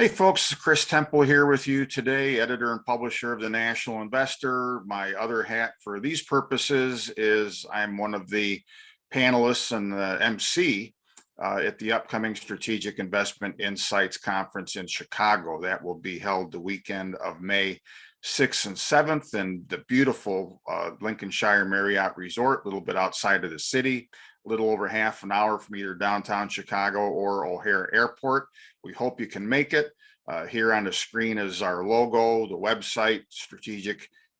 Hey folks, Chris Temple here with you today, editor and publisher of the National Investor. My other hat for these purposes is I'm one of the panelists and the MC at the upcoming Strategic Investment Insights Conference in Chicago. That will be held the weekend of May 6th and 7th in the beautiful Lincolnshire Marriott Resort, a little bit outside of the city, a little over half an hour from either downtown Chicago or O'Hare Airport. We hope you can make it. Here on the screen is our logo, the website,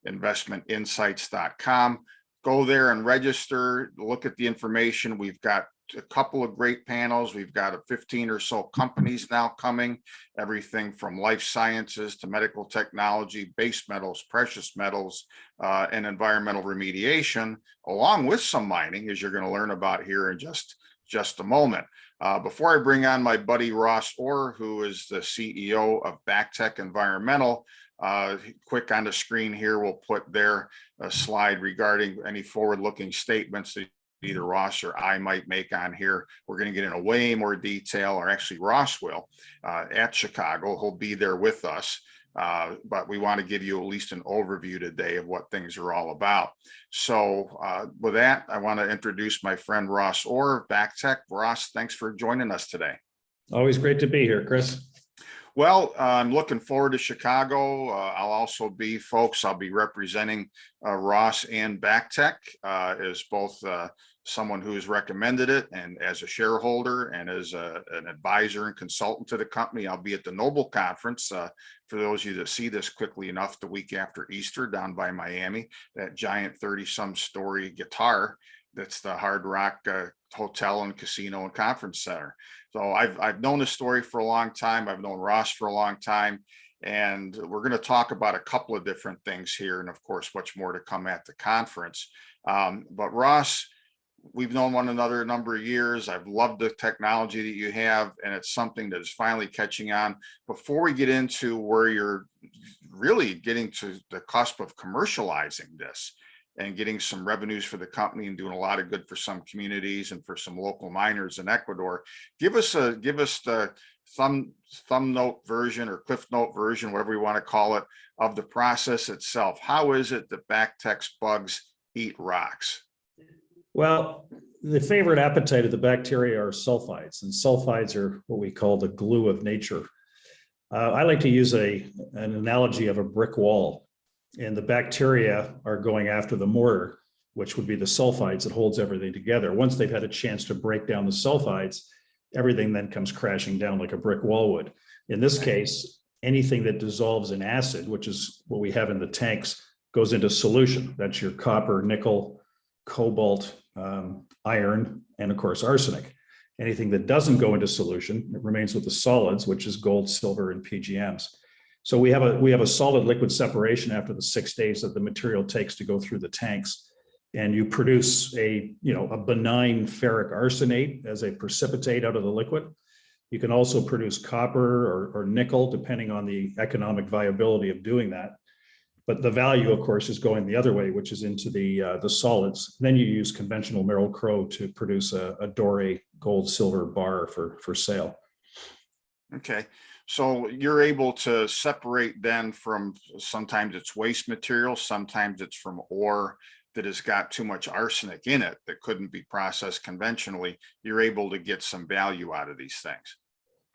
strategicinvestmentinsights.com. Go there and register, look at the information. We've got a couple of great panels. We've got 15 or so companies now coming, everything from life sciences to medical technology, base metals, precious metals, and environmental remediation, along with some mining, as you're going to learn about here in just a moment. Before I bring on my buddy Ross Orr, who is the CEO of BacTech Environmental, quick on the screen here, we'll put their slide regarding any forward-looking statements that either Ross or I might make on here. We're going to get into way more detail, or actually Ross will, at Chicago. He'll be there with us. But we want to give you at least an overview today of what things are all about. So with that, I want to introduce my friend Ross Orr of BacTech. Ross, thanks for joining us today. Always great to be here, Chris. Well, I'm looking forward to Chicago. I'll also be, folks, I'll be representing Ross and BacTech as both someone who's recommended it, and as a shareholder and as an advisor and consultant to the company. I'll be at the Noble Conference, for those of you that see this quickly enough, the week after Easter down by Miami, that giant 30-some story guitar that's the Hard Rock Hotel and Casino and Conference Center. So I've known this story for a long time. I've known Ross for a long time, and we're going to talk about a couple of different things here, and of course much more to come at the conference. But Ross, we've known one another a number of years. I've loved the technology that you have, and it's something that is finally catching on. Before we get into where you're really getting to the cusp of commercializing this and getting some revenues for the company and doing a lot of good for some communities and for some local miners in Ecuador, give us the thumb note version or cliff note version, whatever we want to call it, of the process itself. How is it that BacTech's bugs eat rocks? Well, the favorite appetite of the bacteria are sulfides, and sulfides are what we call the glue of nature. I like to use an analogy of a brick wall, and the bacteria are going after the mortar, which would be the sulfides that holds everything together. Once they've had a chance to break down the sulfides, everything then comes crashing down like a brick wall would. In this case, anything that dissolves in acid, which is what we have in the tanks, goes into solution. That's your copper, nickel, cobalt, iron, and of course arsenic. Anything that doesn't go into solution, it remains with the solids, which is gold, silver, and PGMs. So we have a solid liquid separation after the 6 days that the material takes to go through the tanks, and you produce a benign ferric arsenate as a precipitate out of the liquid. You can also produce copper or nickel, depending on the economic viability of doing that. But the value, of course, is going the other way, which is into the solids. Then you use conventional Merrill-Crowe to produce a doré gold silver bar for sale. Okay, so you're able to separate then from, sometimes it's waste material, sometimes it's from ore that has got too much arsenic in it that couldn't be processed conventionally. You're able to get some value out of these things.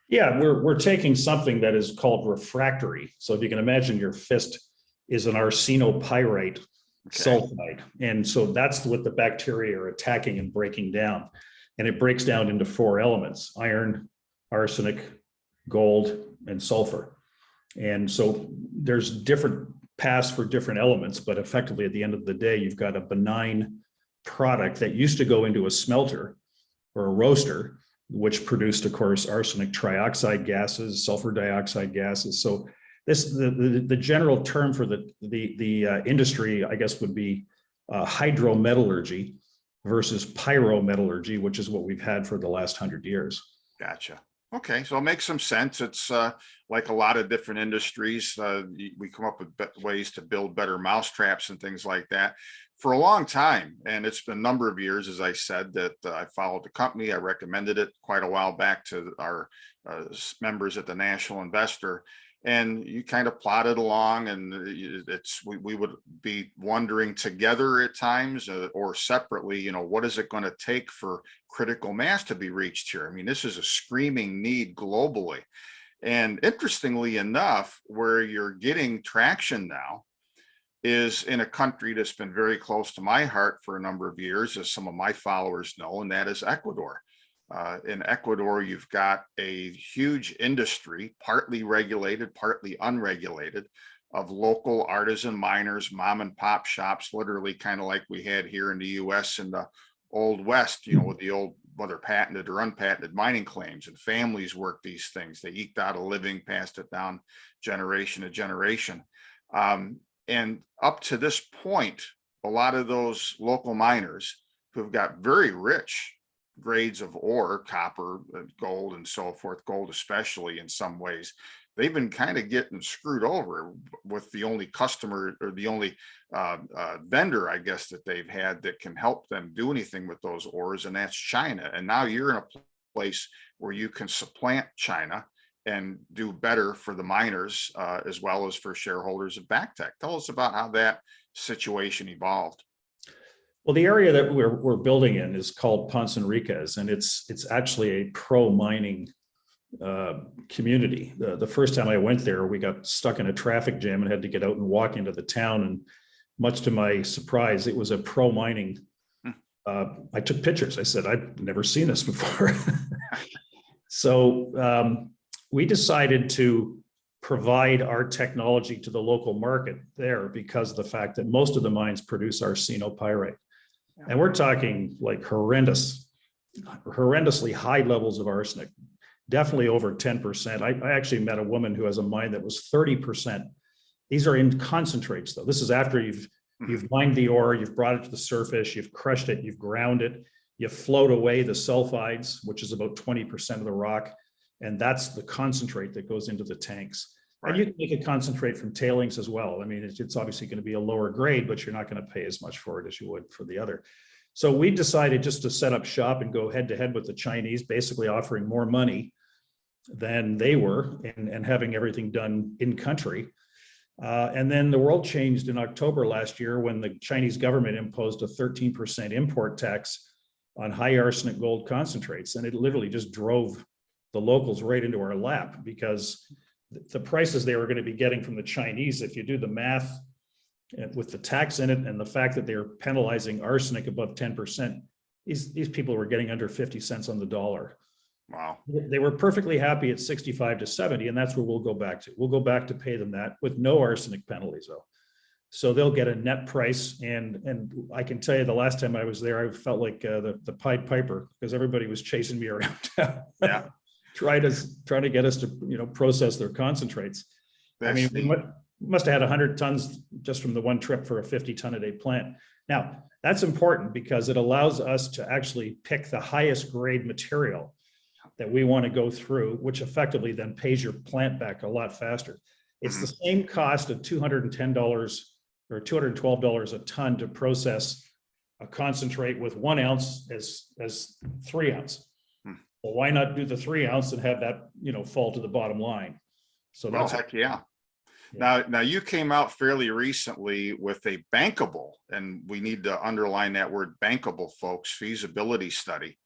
Yeah, we're taking something that is called refractory. So if you can imagine, your fist is an arsenopyrite sulfide. And so that's what the bacteria are attacking and breaking down. And it breaks down into 4 elements: iron, arsenic, gold, and sulfur. And so there's different paths for different elements, but effectively at the end of the day, you've got a benign product that used to go into a smelter or a roaster, which produced, of course, arsenic trioxide gases, sulfur dioxide gases. So the general term for the industry, I guess, would be hydrometallurgy versus pyrometallurgy, which is what we've had for the last 100 years. Gotcha. Okay, so it makes some sense. It's like a lot of different industries. We come up with ways to build better mousetraps and things like that. for a long time, and it's been a number of years, as I said, that I followed the company. I recommended it quite a while back to our members at the National Investor, and you kind of plodded along, and we would be wondering together at times or separately, you know, what is it going to take for critical mass to be reached here? I mean, this is a screaming need globally. And interestingly enough, where you're getting traction now is in a country that's been very close to my heart for a number of years, as some of my followers know, and that is Ecuador. In Ecuador, you've got a huge industry, partly regulated, partly unregulated, of local artisan miners, mom and pop shops, literally kind of like we had here in the US in the Old West, you know, with the old, whether patented or unpatented mining claims, and families worked these things. They eked out a living, passed it down generation to generation. And up to this point, a lot of those local miners who've got very rich grades of ore, copper, gold, and so forth, gold especially in some ways, they've been kind of getting screwed over with the only customer or the only vendor, I guess, that they've had that can help them do anything with those ores, and that's China. And now you're in a place where you can supplant China and do better for the miners as well as for shareholders of BacTech. Tell us about how that situation evolved. Well, the area that we're building in is called Ponce Enriquez, and it's actually a pro-mining community. The first time I went there, we got stuck in a traffic jam and had to get out and walk into the town. And much to my surprise, it was a pro-mining. I took pictures. I said, I've never seen this before. So we decided to provide our technology to the local market there because of the fact that most of the mines produce arsenopyrite. And we're talking like horrendously high levels of arsenic, definitely over 10%. I actually met a woman who has a mine that was 30%. These are in concentrates, though. This is after you've mined the ore, you've brought it to the surface, you've crushed it, you've ground it, you float away the sulfides, which is about 20% of the rock. And that's the concentrate that goes into the tanks. Right. And you can make a concentrate from tailings as well. I mean, it's obviously going to be a lower grade, but you're not going to pay as much for it as you would for the other. So we decided just to set up shop and go head to head with the Chinese, basically offering more money than they were and having everything done in country. And then the world changed in October last year when the Chinese government imposed a 13% import tax on high arsenic gold concentrates. And it literally just drove the locals right into our lap because the prices they were going to be getting from the Chinese, if you do the math with the tax in it and the fact that they're penalizing arsenic above 10%, these people were getting under 50 cents on the dollar. Wow. They were perfectly happy at 65 to 70, and that's where we'll go back to. We'll go back to pay them that with no arsenic penalties, though. So they'll get a net price. And I can tell you the last time I was there, I felt like the Pied Piper because everybody was chasing me around town. Yeah. trying to get us to process their concentrates. I mean, we must have had 100 tons just from the one trip for a 50-ton-a-day plant. Now, that's important because it allows us to actually pick the highest grade material that we want to go through, which effectively then pays your plant back a lot faster. It's the same cost of $210 or $212 a ton to process a concentrate with 1 ounce as 3 ounce. Well, why not do the 3 ounce and have that, fall to the bottom line? So that's heck yeah. Now you came out fairly recently with a bankable, and we need to underline that word bankable, folks, feasibility study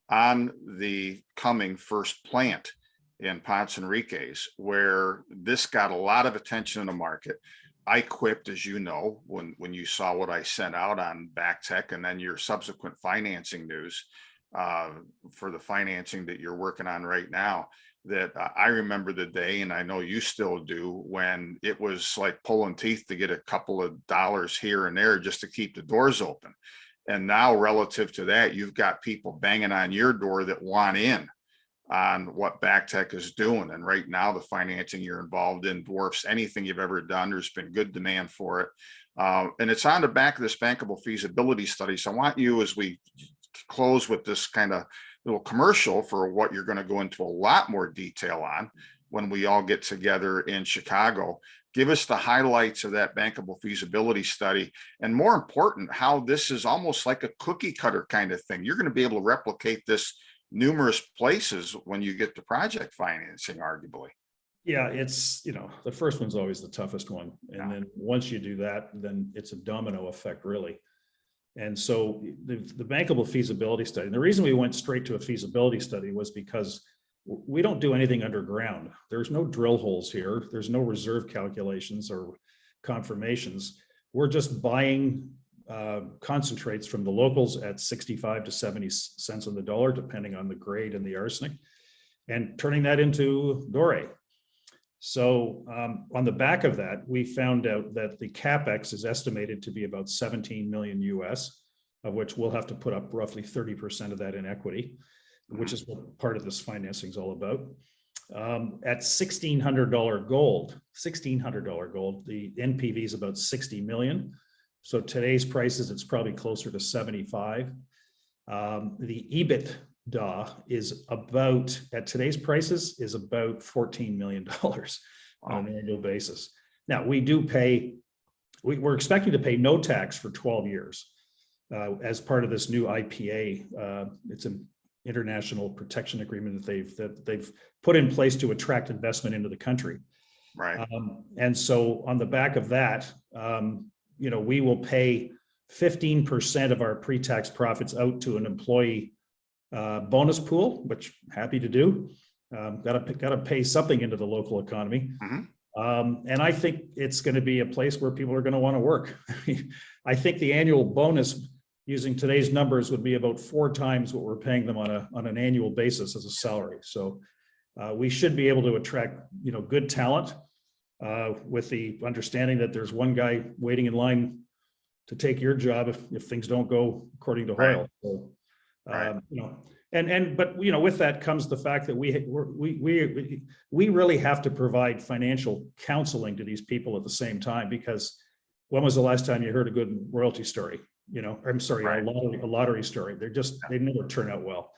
on the coming first plant in Ponce Enriquez, where this got a lot of attention in the market. I quipped, as you know, when you saw what I sent out on BacTech and then your subsequent financing news for the financing that you're working on right now, that I remember the day, and I know you still do, when it was like pulling teeth to get a couple of dollars here and there just to keep the doors open. And now relative to that, you've got people banging on your door that want in on what BacTech is doing. And right now, the financing you're involved in dwarfs anything you've ever done. There's been good demand for it. And it's on the back of this bankable feasibility study. So I want you, as we close with this kind of little commercial for what you're going to go into a lot more detail on when we all get together in Chicago, Give us the highlights of that bankable feasibility study. And more important, how this is almost like a cookie cutter kind of thing. You're going to be able to replicate this numerous places when you get to project financing, arguably. Yeah, it's, the first one's always the toughest one. And then once you do that, then it's a domino effect, really. And so the bankable feasibility study, and the reason we went straight to a feasibility study was because we don't do anything underground. There's no drill holes here. There's no reserve calculations or confirmations. We're just buying concentrates from the locals at 65 to 70 cents on the dollar, depending on the grade and the arsenic, and turning that into doré. So on the back of that, we found out that the CapEx is estimated to be about 17 million US, of which we'll have to put up roughly 30% of that in equity, which is what part of this financing is all about. At $1,600 gold, the NPV is about 60 million. So today's prices, it's probably closer to 75. The EBITDA is about, at today's prices, is about $14 million on an annual basis. Now, we do pay, we're expecting to pay no tax for 12 years as part of this new IPA. It's an international protection agreement that they've put in place to attract investment into the country. Right. And so on the back of that, we will pay 15% of our pre-tax profits out to an employee bonus pool, which I'm happy to do. Got to pay something into the local economy. And I think it's going to be a place where people are going to want to work. I think the annual bonus, using today's numbers, would be about 4 times what we're paying them on an annual basis as a salary. So we should be able to attract, good talent with the understanding that there's one guy waiting in line to take your job if things don't go according to Hoyle. So, but with that comes the fact that we really have to provide financial counseling to these people at the same time, because when was the last time you heard a good royalty story? I'm sorry, a lottery story. They never turn out well.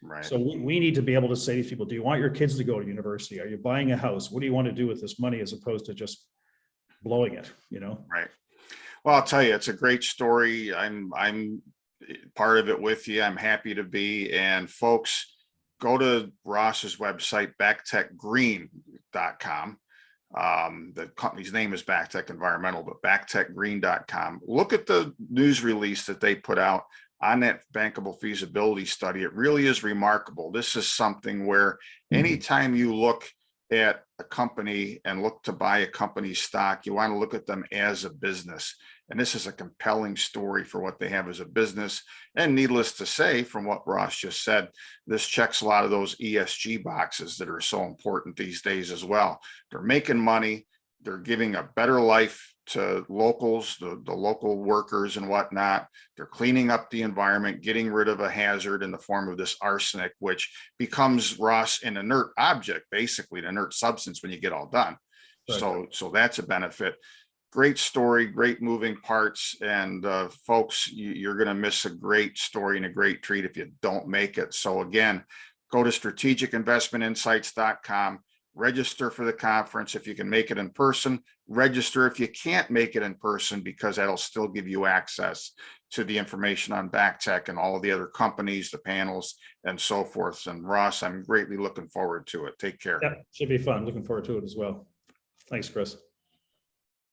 Right. So we need to be able to say to these people, do you want your kids to go to university? Are you buying a house? What do you want to do with this money, as opposed to just blowing it, Right. Well, I'll tell you, it's a great story. I'm part of it with you. I'm happy to be. And folks, go to Ross's website, bactechgreen.com. The company's name is BacTech Environmental, but bactechgreen.com. Look at the news release that they put out on that bankable feasibility study. It really is remarkable. This is something where anytime you look at a company and look to buy a company's stock, you want to look at them as a business. And this is a compelling story for what they have as a business. And needless to say, from what Ross just said, this checks a lot of those ESG boxes that are so important these days as well. They're making money. They're giving a better life to locals, the local workers and whatnot. They're cleaning up the environment, getting rid of a hazard in the form of this arsenic, which becomes, Ross, an inert object, basically an inert substance when you get all done. Right. So that's a benefit. Great story, great moving parts. And folks, you're going to miss a great story and a great treat if you don't make it. So again, go to strategicinvestmentinsights.com. Register for the conference if you can make it in person. Register if you can't make it in person, because that'll still give you access to the information on BacTech and all of the other companies, the panels, and so forth. And Ross, I'm greatly looking forward to it. Take care. Yeah, should be fun. Looking forward to it as well. Thanks, Chris.